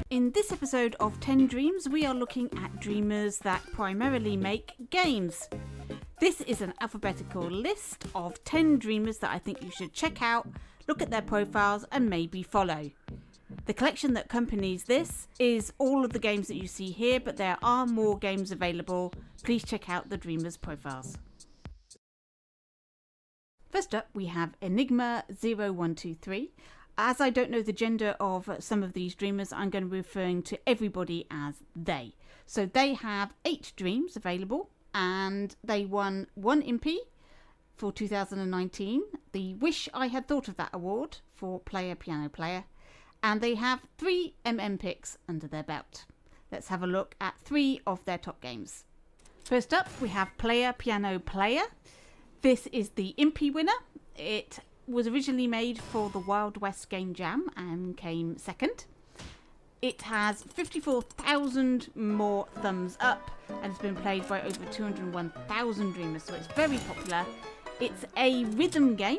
In this episode of 10 Dreams, we are looking at dreamers that primarily make games. This is an alphabetical list of 10 dreamers that I think you should check out, look at their profiles and maybe follow. The collection that accompanies this is all of the games that you see here, but there are more games available. Please check out the dreamers' profiles. First up, we have Enigma0123. As I don't know the gender of some of these dreamers, I'm going to be referring to everybody as they. So they have 8 dreams available, and they won 1 IMPY for 2019, the Wish I Had Thought of That award for Player Piano Player, and they have 3 picks under their belt. Let's have a look at 3 of their top games. First up, we have Player Piano Player. This is the IMPY winner. It was originally made for the Wild West Game Jam and came second. It has 54,000 more thumbs up and it's been played by over 201,000 dreamers, so it's very popular. It's a rhythm game,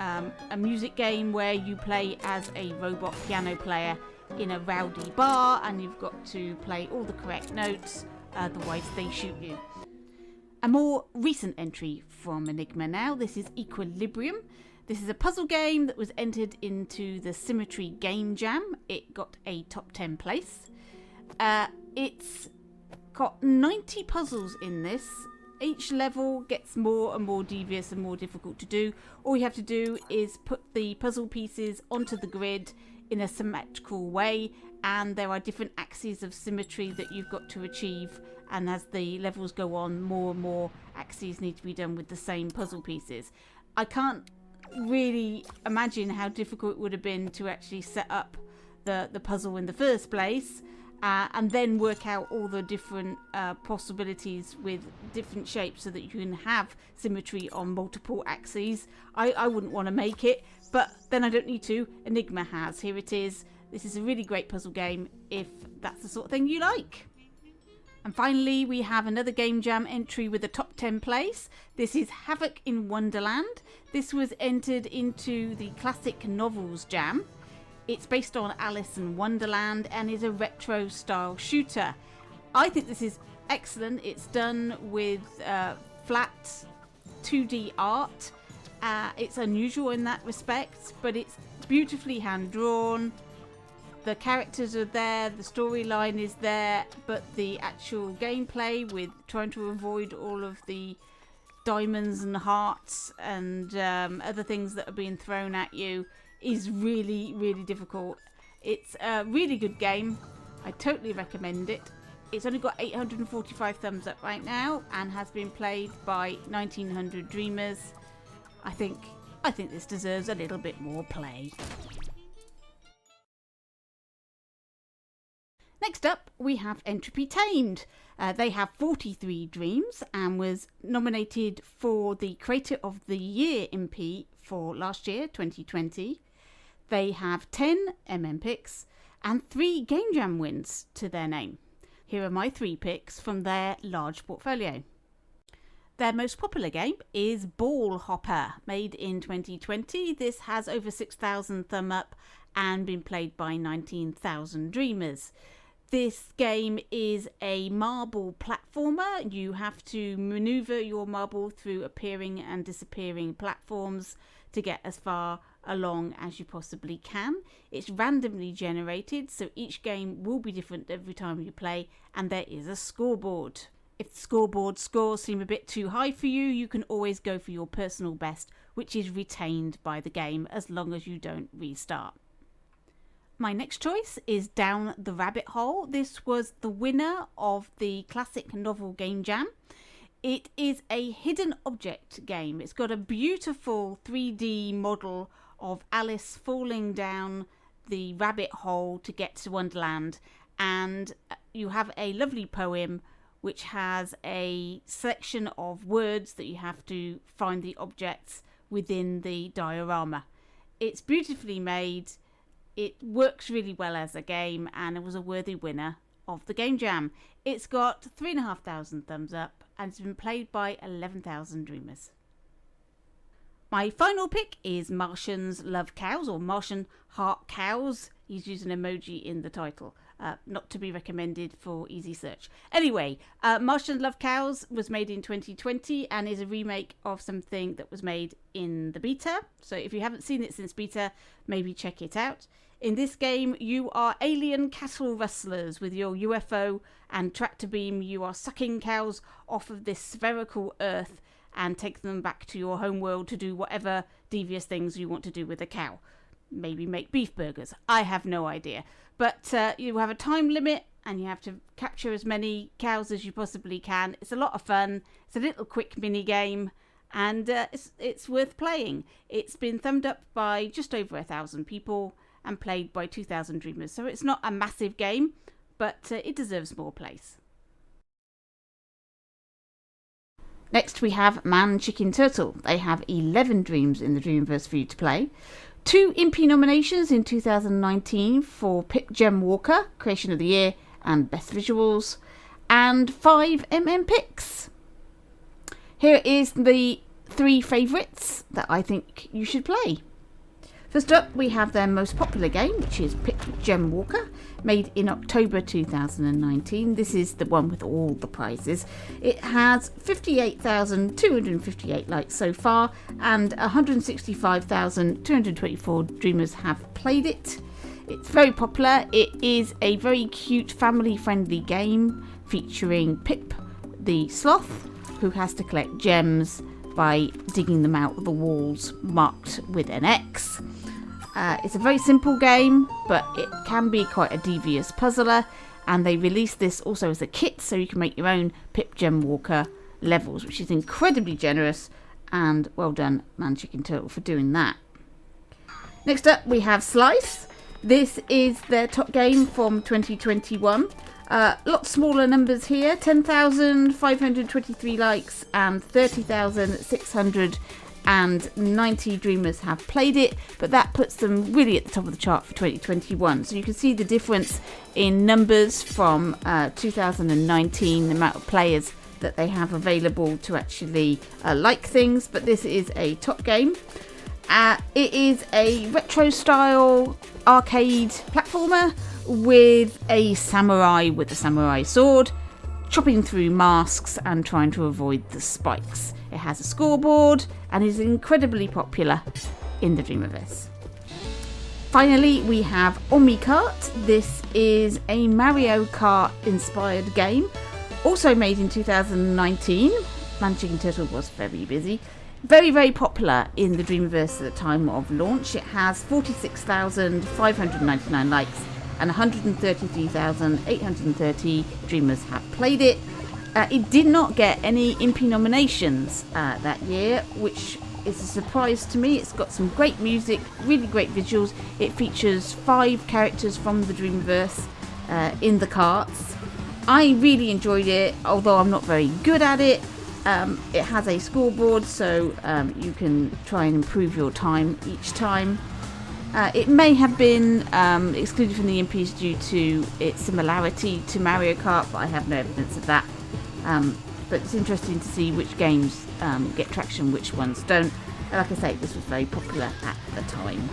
a music game where you play as a robot piano player in a rowdy bar and you've got to play all the correct notes, otherwise they shoot you. A more recent entry from Enigma now, this is Equilibrium. This is a puzzle game that was entered into the Symmetry Game Jam. It got a top 10 place. It's got 90 puzzles in this. Each level gets more and more devious and more difficult to do. All you have to do is put the puzzle pieces onto the grid in a symmetrical way, and there are different axes of symmetry that you've got to achieve, and as the levels go on, more and more axes need to be done with the same puzzle pieces. I can't really imagine how difficult it would have been to actually set up the puzzle in the first place, and then work out all the different possibilities with different shapes so that you can have symmetry on multiple axes. I wouldn't want to make it, but then I don't need to. Enigma has. Here it is. This is a really great puzzle game if that's the sort of thing you like. And finally, we have another Game Jam entry with a top 10 place. This is Havoc in Wonderland. This was entered into the Classic Novels Jam. It's based on Alice in Wonderland and is a retro style shooter. I think this is excellent. It's done with flat 2D art. It's unusual in that respect, but it's beautifully hand drawn. The characters are there, the storyline is there, but the actual gameplay with trying to avoid all of the diamonds and hearts and other things that are being thrown at you is really, really difficult. It's a really good game. I totally recommend it. It's only got 845 thumbs up right now and has been played by 1,900 dreamers. I think this deserves a little bit more play. Next up, we have Entropy Tamed. They have 43 dreams and was nominated for the Creator of the Year IMPY for last year, 2020. They have 10 picks and 3 Game Jam wins to their name. Here are my 3 picks from their large portfolio. Their most popular game is Ball Hopper, made in 2020. This has over 6,000 thumb up and been played by 19,000 dreamers. This game is a marble platformer. You have to maneuver your marble through appearing and disappearing platforms to get as far along as you possibly can. It's randomly generated, so each game will be different every time you play, and there is a scoreboard. If the scoreboard scores seem a bit too high for you, you can always go for your personal best, which is retained by the game as long as you don't restart. My next choice is Down the Rabbit Hole. This was the winner of the Classic Novel Game Jam. It is a hidden object game. It's got a beautiful 3D model of Alice falling down the rabbit hole to get to Wonderland, and you have a lovely poem which has a section of words that you have to find the objects within the diorama. It's beautifully made. It works really well as a game, and it was a worthy winner of the Game Jam. It's got 3,500 thumbs up and it's been played by 11,000 dreamers. My final pick is Martians Love Cows, or Martian Heart Cows. He's using emoji in the title. Not to be recommended for easy search. Anyway, Martians Love Cows was made in 2020 and is a remake of something that was made in the beta. So if you haven't seen it since beta, maybe check it out. In this game, you are alien cattle rustlers with your UFO and tractor beam. You are sucking cows off of this spherical Earth and take them back to your home world to do whatever devious things you want to do with a cow. Maybe make beef burgers. I have no idea. But you have a time limit and you have to capture as many cows as you possibly can. It's a lot of fun. It's a little quick mini game and it's worth playing. It's been thumbed up by just over 1,000 people and played by 2,000 dreamers. So it's not a massive game, but it deserves more place. Next we have Man, Chicken, Turtle. They have 11 dreams in the Dreamverse for you to play. 2 IMPY nominations in 2019 for Pip GEMWALKER, Creation of the Year and Best Visuals, and 5 picks. Here is the 3 favourites that I think you should play. First up, we have their most popular game, which is Pip GEMWALKER, made in October 2019. This is the one with all the prizes. It has 58,258 likes so far, and 165,224 dreamers have played it. It's very popular. It is a very cute, family-friendly game featuring Pip, the sloth, who has to collect gems by digging them out of the walls marked with an X. It's a very simple game, but it can be quite a devious puzzler, and they released this also as a kit so you can make your own Pip GEMWALKER levels, which is incredibly generous, and well done Man, Chicken, Turtle for doing that. Next up we have Slice. This is their top game from 2021. Lots smaller numbers here, 10,523 likes and 30,690 dreamers have played it, but that puts them really at the top of the chart for 2021. So you can see the difference in numbers from 2019, the amount of players that they have available to actually like things, but this is a top game. It is a retro style arcade platformer with a samurai with a samurai sword chopping through masks and trying to avoid the spikes. It has a scoreboard and is incredibly popular in the Dreamverse. Finally, we have Omni Kart. This is a Mario Kart inspired game, also made in 2019. Man, Chicken, Turtle was very busy. Very, very popular in the Dreamverse at the time of launch. It has 46,599 likes and 133,830 dreamers have played it. It did not get any IMPY nominations that year, which is a surprise to me. It's got some great music, really great visuals. It features 5 characters from the Dreamverse in the karts. I really enjoyed it, although I'm not very good at it. It has a scoreboard, so you can try and improve your time each time. It may have been excluded from the IMPYs due to its similarity to Mario Kart, but I have no evidence of that. But it's interesting to see which games get traction, which ones don't. And like I say, this was very popular at the time.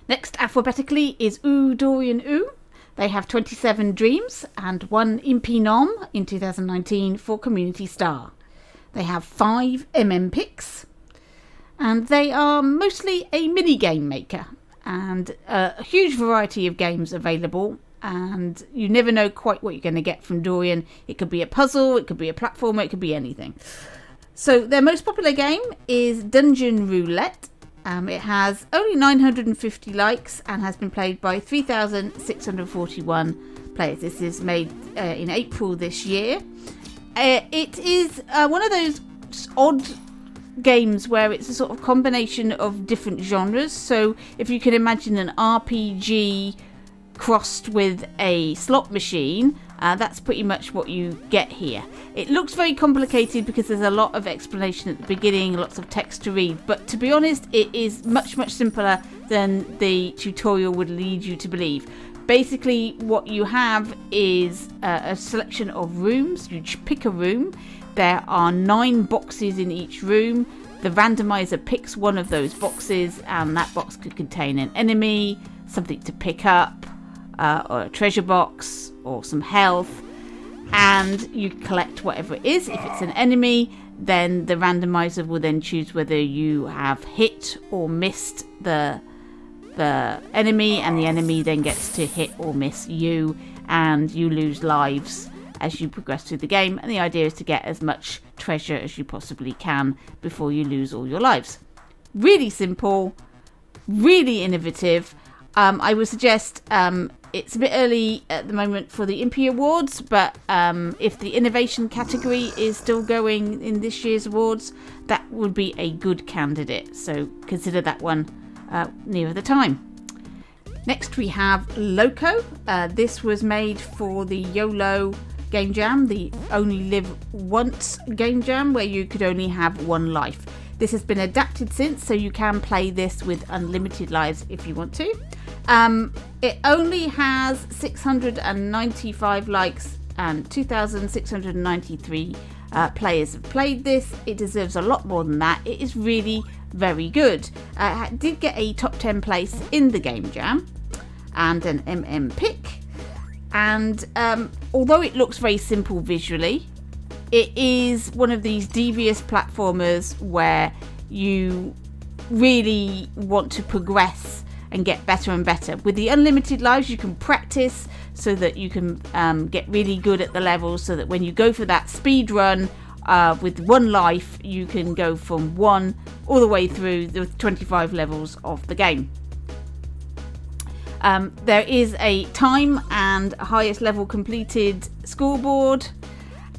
Next, alphabetically, is Ooh Dorian Ooh. They have 27 dreams and 1 IMPY nom in 2019 for Community Star. They have 5 picks, and they are mostly a mini game maker, and a huge variety of games available, and you never know quite what you're going to get from Dorian. It could be a puzzle, it could be a platformer, it could be anything. So their most popular game is Dungeon Roulette. It has only 950 likes and has been played by 3,641 players. This is made in April this year. It is one of those odd games where it's a sort of combination of different genres. So if you can imagine an RPG crossed with a slot machine, that's pretty much what you get here. It looks very complicated because there's a lot of explanation at the beginning, lots of text to read, but to be honest, it is much simpler than the tutorial would lead you to believe. Basically, what you have is a selection of rooms. You pick a room. There are 9 boxes in each room. The randomizer picks one of those boxes, and that box could contain an enemy, something to pick up, or a treasure box, or some health, and you collect whatever it is. If it's an enemy, then the randomizer will then choose whether you have hit or missed the enemy, and the enemy then gets to hit or miss you, and you lose lives as you progress through the game. And the idea is to get as much treasure as you possibly can before you lose all your lives. Really simple, really innovative. I would suggest it's a bit early at the moment for the IMPY awards, but if the innovation category is still going in this year's awards, that would be a good candidate, so consider that one nearer the time. Next we have Loco. This was made for the YOLO Game Jam, the Only Live Once Game Jam, where you could only have one life. This has been adapted since, so you can play this with unlimited lives if you want to. It only has 695 likes and 2,693 players have played this. It deserves a lot more than that. It is really very good. It did get a top 10 place in the Game Jam and an pick. And although it looks very simple visually, it is one of these devious platformers where you really want to progress and get better and better. With the unlimited lives, you can practice so that you can get really good at the levels, so that when you go for that speed run with one life, you can go from 1 all the way through the 25 levels of the game. There is a time and highest level completed scoreboard,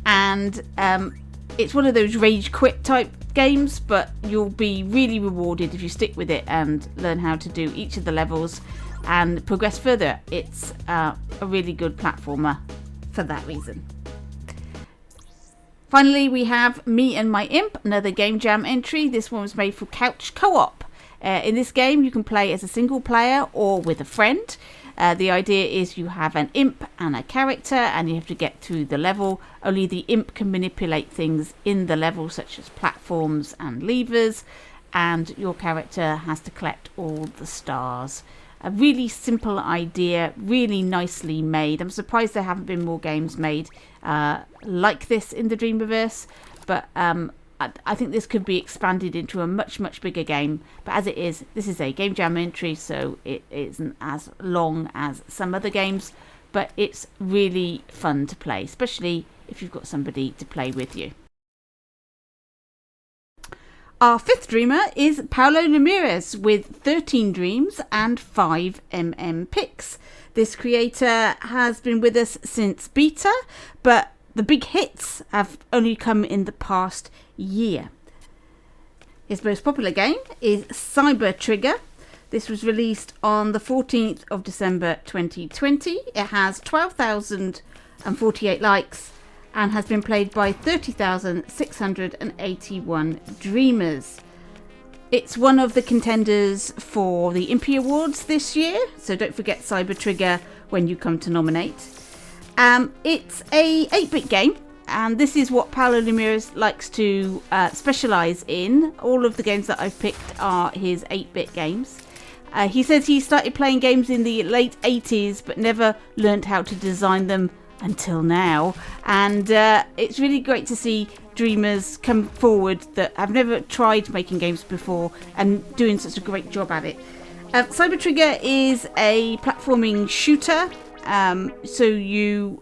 and it's one of those rage quit type games, but you'll be really rewarded if you stick with it and learn how to do each of the levels and progress further. It's a really good platformer for that reason. Finally, we have Me and My Imp, another Game Jam entry. This one was made for couch co-op. In this game, you can play as a single player or with a friend. The idea is you have an imp and a character, and you have to get through the level. Only the imp can manipulate things in the level, such as platforms and levers, and your character has to collect all the stars. A really simple idea, really nicely made. I'm surprised there haven't been more games made like this in the Dreamiverse, but I think this could be expanded into a much, much bigger game. But as it is, this is a Game Jam entry, so it isn't as long as some other games, but it's really fun to play, especially if you've got somebody to play with you. Our fifth dreamer is Paulo Ramirez with 13 dreams and 5 picks. This creator has been with us since beta, but the big hits have only come in the past year. His most popular game is Cyber Trigger. This was released on the 14th of December 2020. It has 12,048 likes and has been played by 30,681 dreamers. It's one of the contenders for the IMPY Awards this year, so don't forget Cyber Trigger when you come to nominate. It's a 8-bit game, and this is what Paulo Ramirez likes to specialise in. All of the games that I've picked are his 8-bit games. He says he started playing games in the late 80s but never learnt how to design them until now, and it's really great to see dreamers come forward that have never tried making games before and doing such a great job at it. Cyber Trigger is a platforming shooter, so you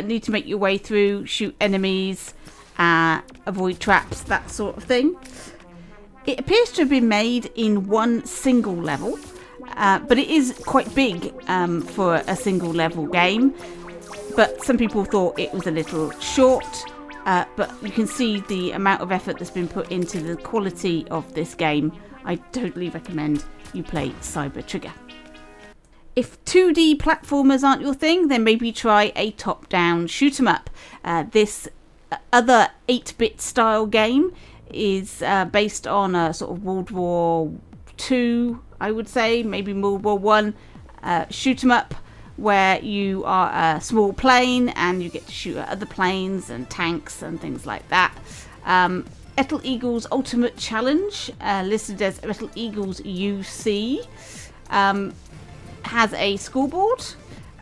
need to make your way through, shoot enemies, avoid traps, that sort of thing. It appears to have been made in one single level, but it is quite big for a single level game. But some people thought it was a little short, but you can see the amount of effort that's been put into the quality of this game. I totally recommend you play Cyber Trigger. If 2D platformers aren't your thing, then maybe try a top-down shoot-'em-up. This other 8-bit style game is based on a sort of World War II, I would say, maybe World War I shoot-'em-up, where you are a small plane and you get to shoot at other planes and tanks and things like that. Ethel Eagles Ultimate Challenge, listed as Ethel Eagles UC, has a scoreboard,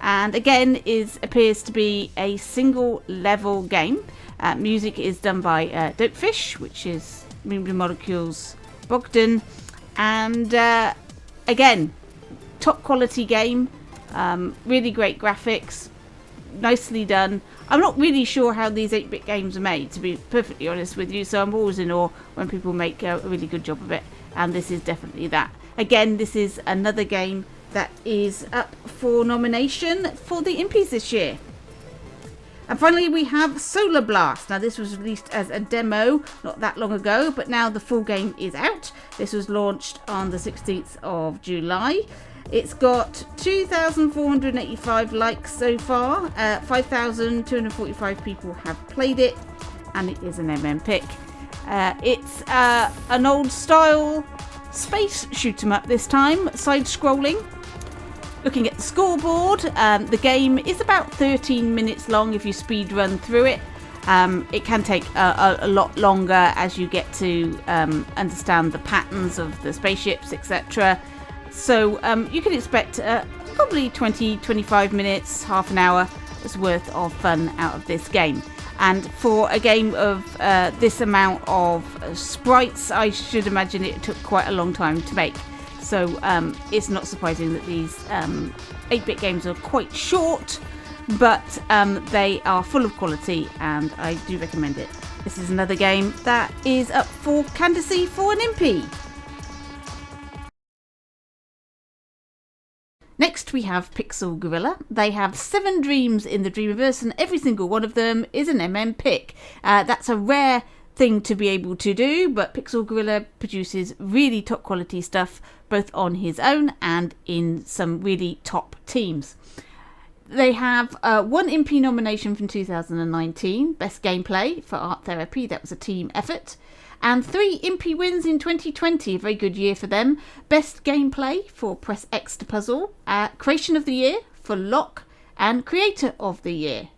and again appears to be a single level game. Music is done by Dopefish, which is Moving Molecules Bogdan, and again, top quality game, really great graphics, nicely done. I'm not really sure how these 8-bit games are made, to be perfectly honest with you, so I'm always in awe when people make a really good job of it, and this is definitely that. Again, this is another game that is up for nomination for the IMPYs this year. And finally, we have Solar Blast. Now, this was released as a demo not that long ago, but now the full game is out. This was launched on the 16th of July. It's got 2,485 likes so far. 5,245 people have played it, and it is an pick. It's an old style space shoot 'em up this time, side scrolling. Looking at the scoreboard, the game is about 13 minutes long if you speed run through it. It can take a lot longer as you get to understand the patterns of the spaceships, etc. So you can expect probably 20-25 minutes, half an hour worth of fun out of this game. And for a game of this amount of sprites, I should imagine it took quite a long time to make. So it's not surprising that these 8-bit games are quite short, but they are full of quality, and I do recommend it. This is another game that is up for candidacy for an IMPY. Next we have Pixel Gorilla. They have 7 dreams in the Dreamiverse, and every single one of them is an pick. That's a rare thing to be able to do, but Pixel Gorilla produces really top quality stuff both on his own and in some really top teams. They have 1 IMPY nomination from 2019, Best Gameplay for Art Therapy, that was a team effort, and 3 IMPY wins in 2020, a very good year for them. Best Gameplay for Press X to Puzzle, Creation of the Year for Lock, and Creator of the Year.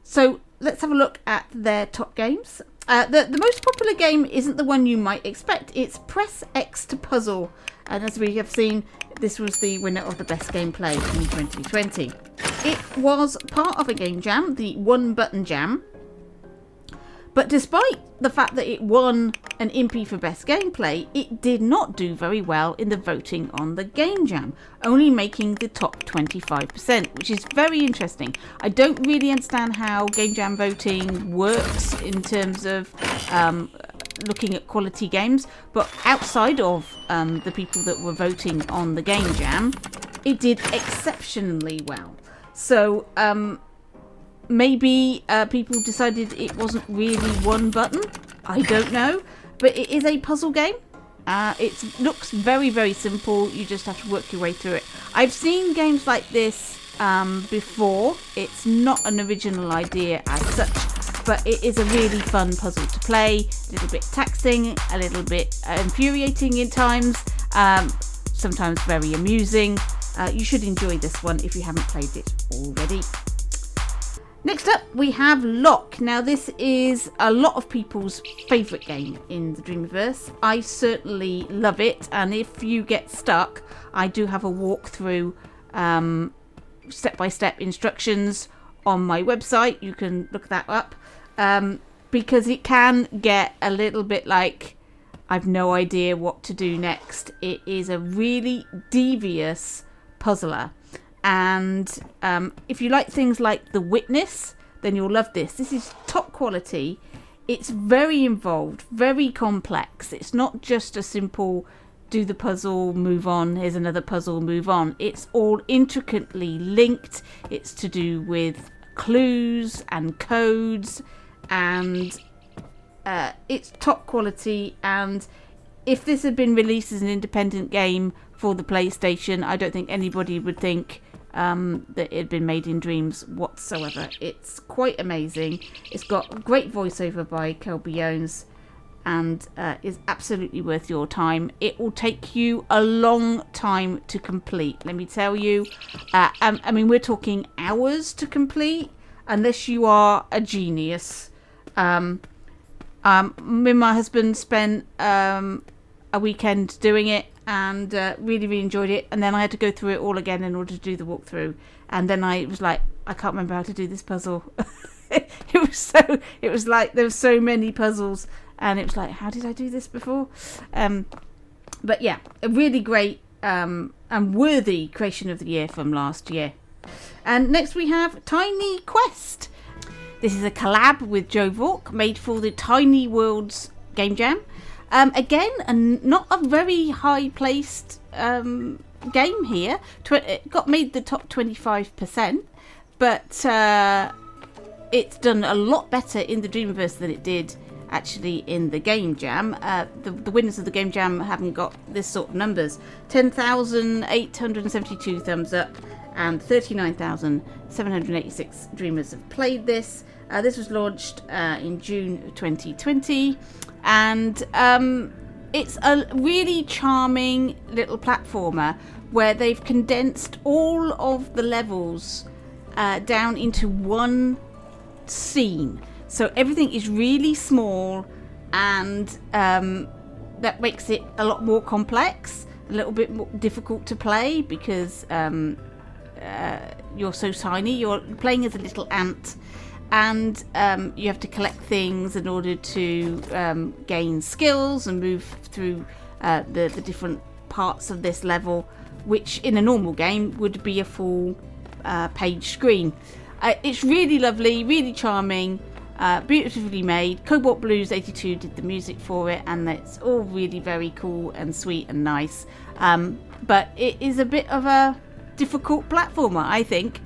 So let's have a look at their top games. The most popular game isn't the one you might expect. It's Press X to Puzzle, and as we have seen, this was the winner of the Best Gameplay in 2020. It was part of a game jam, the One Button Jam, but despite the fact that it won an IMPY for Best Gameplay, it did not do very well in the voting on the Game Jam, only making the top 25%, which is very interesting. I don't really understand how Game Jam voting works in terms of looking at quality games, but outside of the people that were voting on the Game Jam, it did exceptionally well. So maybe people decided it wasn't really one button. I don't know. But it is a puzzle game. It looks very, very simple. You just have to work your way through it. I've seen games like this before. It's not an original idea as such, but it is a really fun puzzle to play. A little bit taxing, a little bit infuriating in times, sometimes very amusing. You should enjoy this one if you haven't played it already. Next up, we have Lock. Now, this is a lot of people's favourite game in the Dreamiverse. I certainly love it, and if you get stuck, I do have a walkthrough, step-by-step instructions on my website. You can look that up, because it can get a little bit like, I've no idea what to do next. It is a really devious puzzler. And if you like things like The Witness, then you'll love this. This is top quality. It's very involved, very complex. It's not just a simple do the puzzle, move on, here's another puzzle, move on. It's all intricately linked. It's to do with clues and codes, and it's top quality. And if this had been released as an independent game for the PlayStation, I don't think anybody would think that it had been made in Dreams whatsoever. It's quite amazing. It's got great voiceover by Kelby Jones, and is absolutely worth your time. It will take you a long time to complete, let me tell you. I mean, we're talking hours to complete, unless you are a genius. Me and my husband spent a weekend doing it and really, really enjoyed it. And then I had to go through it all again in order to do the walkthrough. And then I was like, I can't remember how to do this puzzle. It was like there were so many puzzles, and it was like, how did I do this before? But yeah, a really great and worthy creation of the year from last year. And next we have Tiny Quest. This is a collab with Joe Vork, made for the Tiny Worlds Game Jam. Again, not a very high placed game here. It got made the top 25%, but it's done a lot better in the Dreamverse than it did actually in the Game Jam. The winners of the Game Jam haven't got this sort of numbers. 10,872 thumbs up and 39,786 dreamers have played this. This was launched in June 2020, and it's a really charming little platformer where they've condensed all of the levels down into one scene. So everything is really small, and that makes it a lot more complex, a little bit more difficult to play because you're so tiny. You're playing as a little ant, and you have to collect things in order to gain skills and move through the different parts of this level, which in a normal game would be a full page screen. It's really lovely, really charming, beautifully made. Cobalt Blues 82 did the music for it, and it's all really very cool and sweet and nice. But it is a bit of a difficult platformer, I think.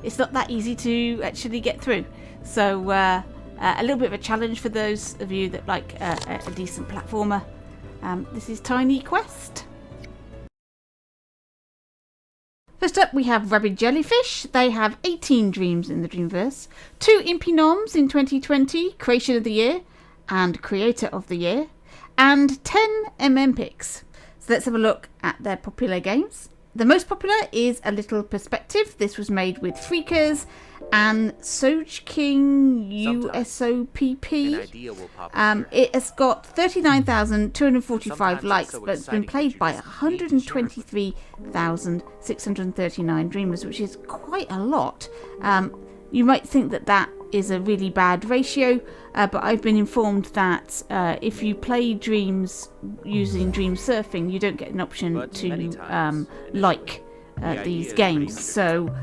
It's not that easy to actually get through. So a little bit of a challenge for those of you that like a decent platformer. This is Tiny Quest. First up, we have Rabid Jellyfish. They have 18 dreams in the Dreamverse, 2 IMPY noms in 2020, Creation of the Year and Creator of the Year, and 10 picks. So let's have a look at their popular games. The most popular is A Little Perspective. This was made with Freakers and Sojking USOPP. It has got 39,245 likes, but it's been played by 123,639 dreamers, which is quite a lot. You might think that is a really bad ratio, but I've been informed that if you play dreams using dream surfing, you don't get an option to like these games. So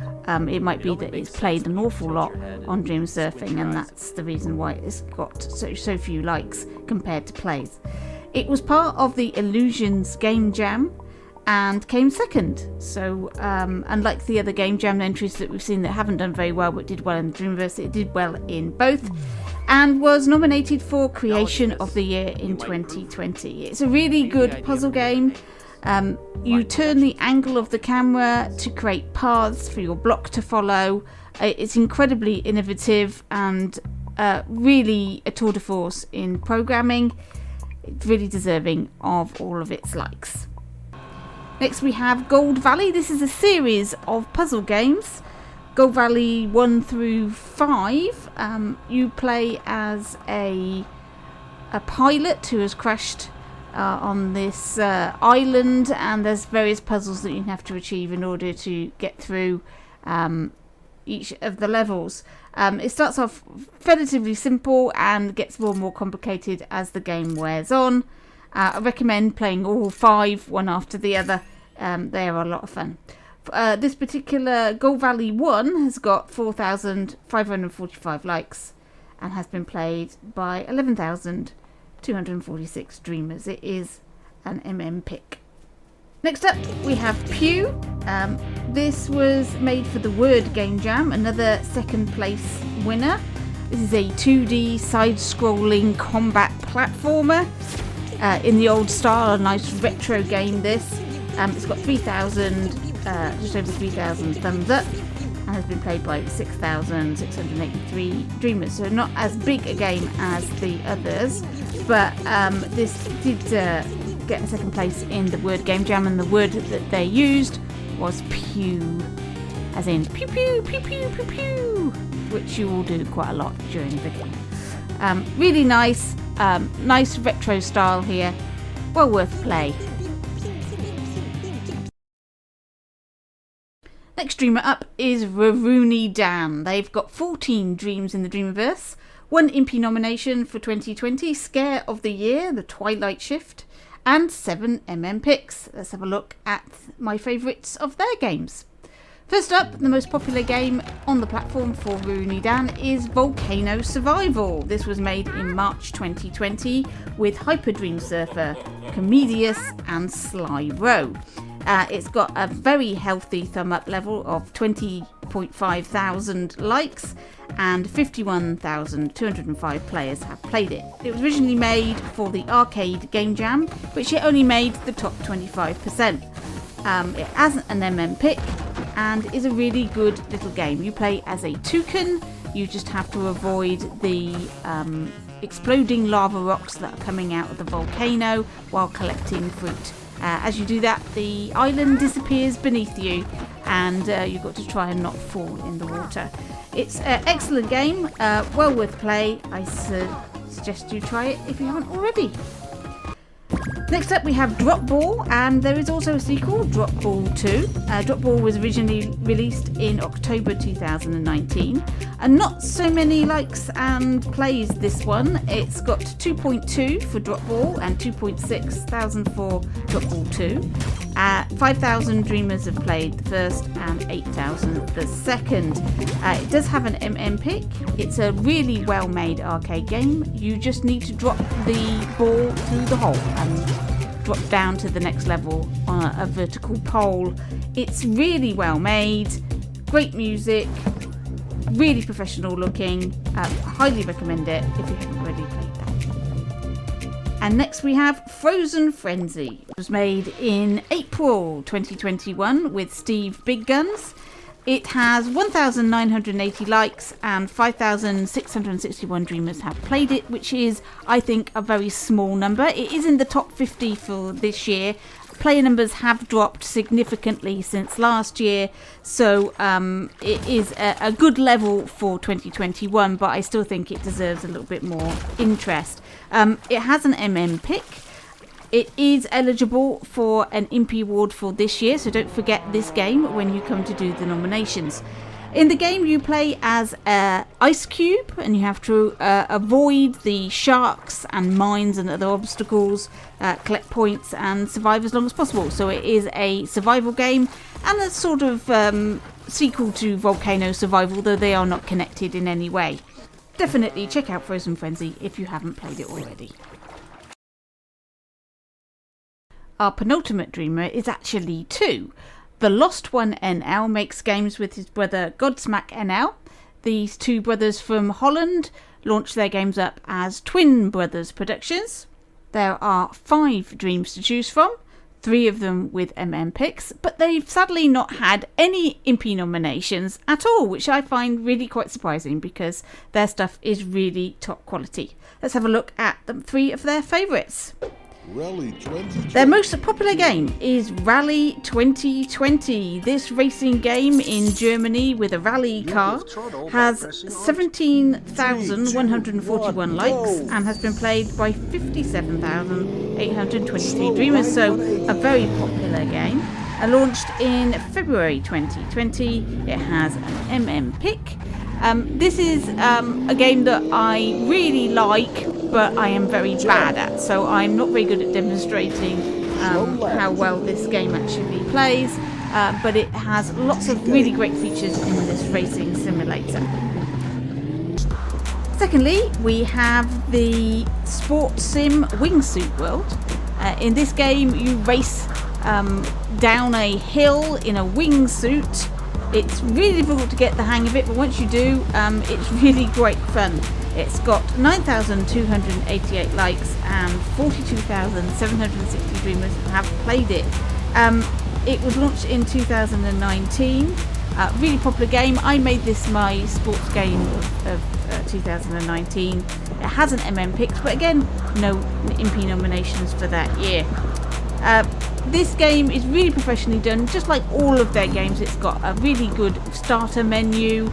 it might be that it's played an awful lot on dream surfing, and that's the reason why it's got so few likes compared to plays. It was part of the Illusions Game Jam and came second. So unlike the other Game Jam entries that we've seen that haven't done very well but did well in the Dreamverse, it did well in both and was nominated for Creation of the Year in 2020. It's a really good puzzle game. You turn the angle of the camera to create paths for your block to follow. It's incredibly innovative and really a tour de force in programming. It's really deserving of all of its likes. Next we have Gold Valley. This is a series of puzzle games. Gold Valley 1 through 5. You play as a pilot who has crashed on this island, and there's various puzzles that you have to achieve in order to get through each of the levels. It starts off relatively simple and gets more and more complicated as the game wears on. I recommend playing all 5 one after the other. They are a lot of fun. This particular Gold Valley 1 has got 4,545 likes and has been played by 11,246 dreamers. It is an pick. Next up we have Pew. This was made for the Word Game Jam, another second place winner. This is a 2D side-scrolling combat platformer in the old style, a nice retro game this. It's got 3,000, just over 3,000 thumbs up, and has been played by 6,683 dreamers. So not as big a game as the others, but this did get a second place in the Word Game Jam, and the word that they used was pew, as in pew pew pew pew pew pew, which you will do quite a lot during the game. Really nice, nice retro style here. Well worth play. Next dreamer up is RUROUNIDAN. They've got 14 dreams in the Dreamiverse, 1 IMPY nomination for 2020, Scare of the Year, the Twilight Shift, and 7 picks. Let's have a look at my favourites of their games. First up, the most popular game on the platform for RUROUNIDAN is Volcano Survival. This was made in March 2020 with Hyper Dream Surfer, Comedius and Sly Row. It's got a very healthy thumb up level of 20.5 thousand likes and 51,205 players have played it. It was originally made for the arcade Game Jam, which it only made the top 25%. It has an pick and is a really good little game. You play as a toucan, you just have to avoid the exploding lava rocks that are coming out of the volcano while collecting fruit. As you do that, the island disappears beneath you and you've got to try and not fall in the water. It's an excellent game, well worth play. I suggest you try it if you haven't already. Next up we have Drop Ball, and there is also a sequel, Drop Ball 2. Drop Ball was originally released in October 2019 and not so many likes and plays this one. It's got 2.2 for Drop Ball and 2.6 thousand for Drop Ball 2. 5,000 dreamers have played the first and 8,000 the second. It does have an pick. It's a really well made arcade game. You just need to drop the ball through the hole and drop down to the next level on a vertical pole. It's really well made, great music, really professional looking. Highly recommend it if you haven't already played that. And next we have Frozen Frenzy. It was made in April 2021 with Steve Big Guns. It has 1,980 likes and 5,661 dreamers have played it, which is, I think, a very small number. It is in the top 50 for this year. Player numbers have dropped significantly since last year, so it is a good level for 2021, but I still think it deserves a little bit more interest. It has an pick. It is eligible for an IMPY award for this year, so don't forget this game when you come to do the nominations. In the game you play as an ice cube and you have to avoid the sharks and mines and other obstacles, collect points and survive as long as possible. So it is a survival game and a sort of sequel to Volcano Survival, though they are not connected in any way. Definitely check out Frozen Frenzy if you haven't played it already. Our penultimate dreamer is actually 2. The Lost One NL makes games with his brother Godsmack NL. These two brothers from Holland launched their games up as Twin Brothers Productions. There are 5 dreams to choose from, 3 of them with picks, but they've sadly not had any IMPY nominations at all, which I find really quite surprising because their stuff is really top quality. Let's have a look at the 3 of their favourites. Their most popular game is Rally 2020. This racing game in Germany with a rally car has 17,141 likes and has been played by 57,823 dreamers, so a very popular game. Launched in February 2020, it has an pick. This is a game that I really like, but I am very bad at, so I'm not very good at demonstrating how well this game actually plays, but it has lots of really great features in this racing simulator. Secondly, we have the Sport Sim Wingsuit World. In this game you race down a hill in a wingsuit. It's really difficult to get the hang of it, but once you do, it's really great fun. It's got 9,288 likes and 42,760 dreamers have played it. It was launched in 2019. Really popular game. I made this my sports game of 2019. It has an picks, but again, no IMPY nominations for that year. This game is really professionally done, just like all of their games. It's got a really good starter menu,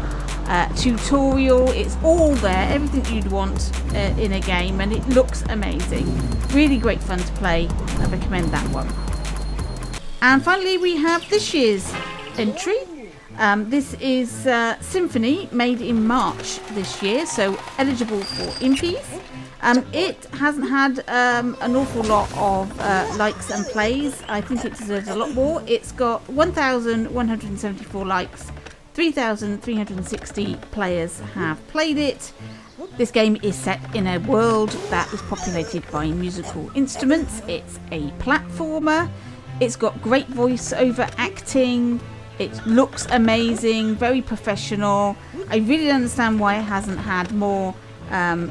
tutorial. It's all there, everything you'd want in a game, and it looks amazing. Really great fun to play. I recommend that one. And finally, we have this year's entry. This is Symphony, made in March this year, so eligible for IMPYs. It hasn't had an awful lot of likes and plays. I think it deserves a lot more. It's got 1,174 likes, 3,360 players have played it. This game is set in a world that is populated by musical instruments. It's a platformer. It's got great voice-over acting. It looks amazing, very professional. I really don't understand why it hasn't had more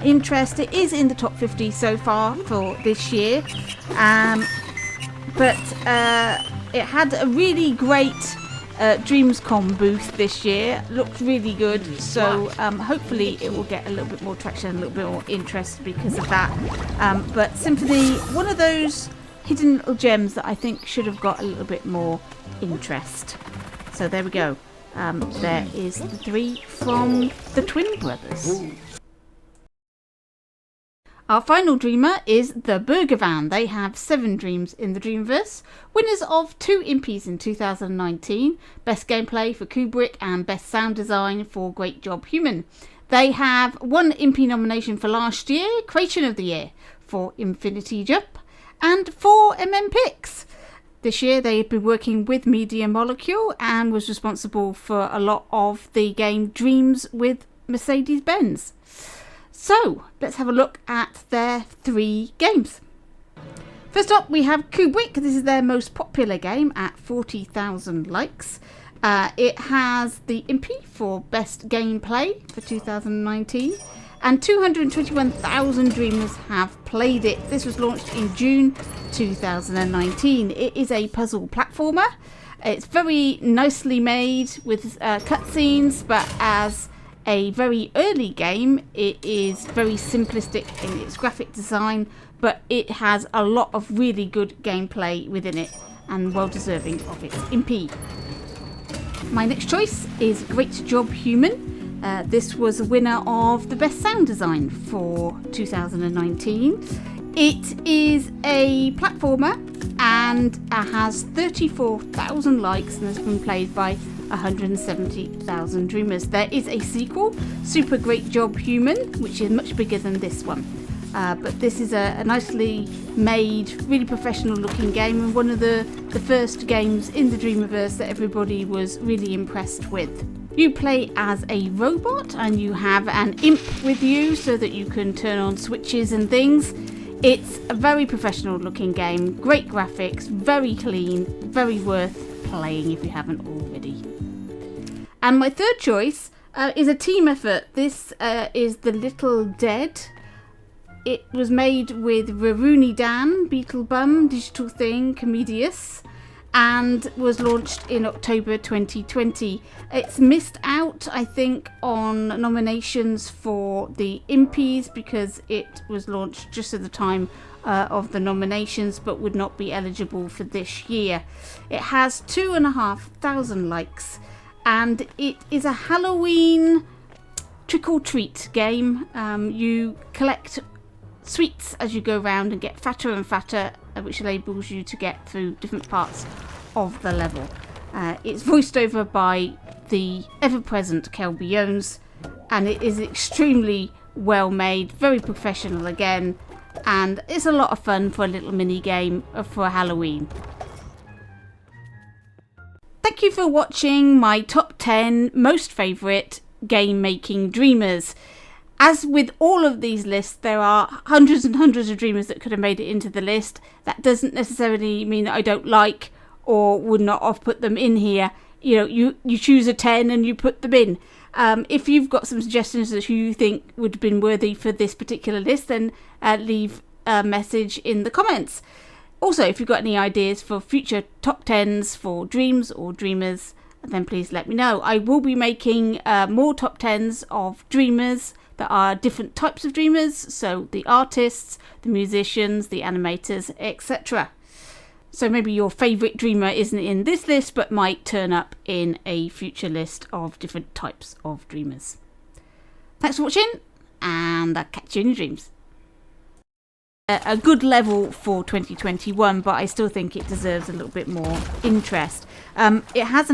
interest. It is in the top 50 so far for this year, but it had a really great Dreamscom booth this year. Looked really good, so hopefully it will get a little bit more traction, a little bit more interest because of that. But Symphony, one of those hidden little gems that I think should have got a little bit more interest. So there we go. There is the 3 from the twin brothers. Our final dreamer is the Burger Van. They have 7 dreams in the Dreamverse. Winners of 2 IMPYs in 2019. Best gameplay for Kubrick and best sound design for Great Job Human. They have 1 IMPY nomination for last year, Creation of the Year for Infinity Jump, and 4 Picks. This year they had been working with Media Molecule and was responsible for a lot of the game Dreams with Mercedes-Benz. So let's have a look at their 3 games. First up we have Kubrick. This is their most popular game at 40,000 likes. It has the IMPY for best gameplay for 2019. And 221,000 dreamers have played it. This was launched in June 2019. It is a puzzle platformer. It's very nicely made with cutscenes, but as a very early game, it is very simplistic in its graphic design, but it has a lot of really good gameplay within it and well deserving of its IMPY. My next choice is Great Job Human. This was a winner of the best sound design for 2019. It is a platformer and has 34,000 likes and has been played by 170,000 dreamers. There is a sequel, Super Great Job Human, which is much bigger than this one. But this is a nicely made, really professional looking game, and one of the first games in the Dreamverse that everybody was really impressed with. You play as a robot and you have an imp with you so that you can turn on switches and things. It's a very professional looking game, great graphics, very clean, very worth playing if you haven't already. And my third choice is a team effort. This is The Little Dead. It was made with RUROUNIDAN, Beetlebum, Digital Thing, Comedius, and was launched in October 2020. It's missed out, I think, on nominations for the IMPYs because it was launched just at the time of the nominations, but would not be eligible for this year. It has 2,500 likes, and it is a Halloween trick-or-treat game. You collect sweets as you go around and get fatter and fatter, which enables you to get through different parts of the level. It's voiced over by the ever-present Kelby Jones, and it is extremely well made, very professional again, and it's a lot of fun for a little mini game for Halloween. Thank you for watching my top 10 most favourite game making dreamers. As with all of these lists, there are hundreds and hundreds of dreamers that could have made it into the list. That doesn't necessarily mean that I don't like or would not have put them in here. You know, you choose a 10 and you put them in. If you've got some suggestions as who you think would have been worthy for this particular list, then leave a message in the comments. Also, if you've got any ideas for future top 10s for dreams or dreamers, then please let me know. I will be making more top 10s of dreamers that are different types of dreamers, so the artists, the musicians, the animators, etc. So maybe your favourite dreamer isn't in this list, but might turn up in a future list of different types of dreamers. Thanks for watching, and I'll catch you in your dreams. A good level for 2021, but I still think it deserves a little bit more interest. It has